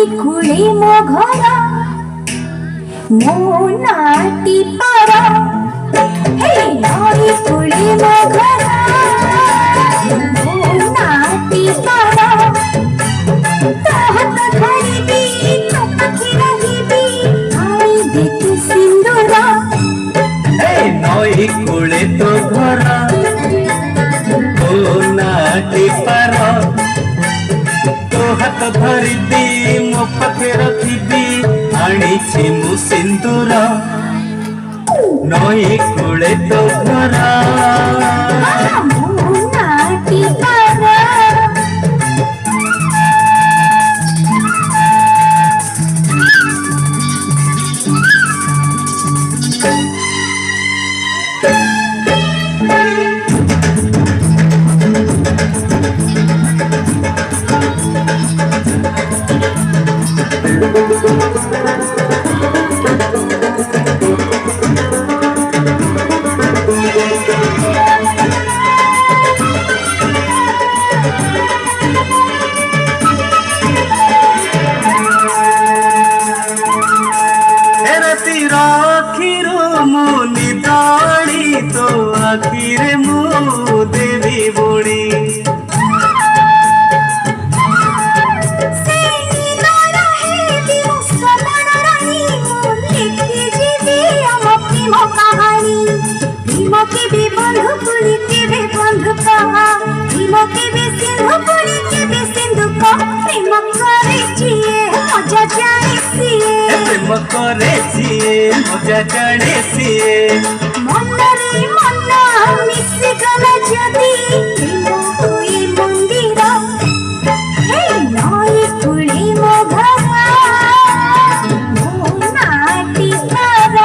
कूले मो घर मो नाटी पार हे नई कूले मो घर मो नाटी पार तो हाथ धरिबी तो पाखी रहिबी आई दे तू सिंदूर नई कूले तो घर मो नाटी पार तो हाथ धरिबी मो पाखे रखिबी आनिछि मु सिंदूर नई कूले तो घर मो नाटी पार तो आखिर मु देवी बुड़ी प्रेम करे सिए मजा जाने सिए मनरे मन मिसी गला जदी मोई मंदिर हे नई कूले मो घर मो नाटी पार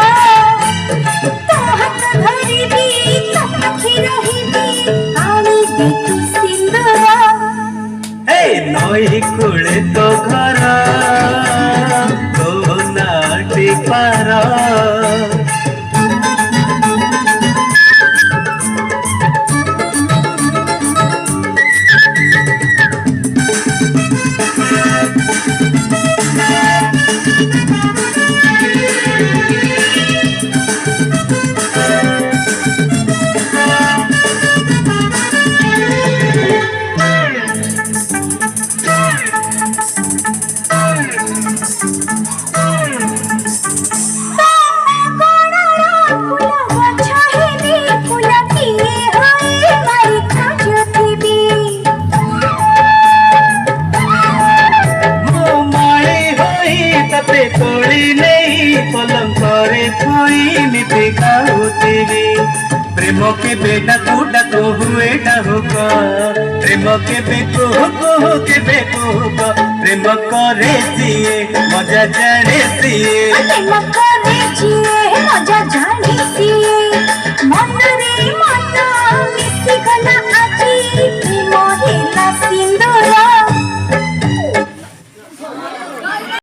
तो हाथ धरिबी तो पाखी रहिबी आनी दे तू सिंदूर नई कूले तो घर तो नाटी पार तोड़ी नहीं पलंग करे कोई मिठी खाऊतीवी प्रेम के बेटा कूटा को हुए डहुका प्रेम के बेको को के बेको प्रेम करे सिए मजा जाने सिए प्रेम करे सिए मजा जाने सिए मन रे मन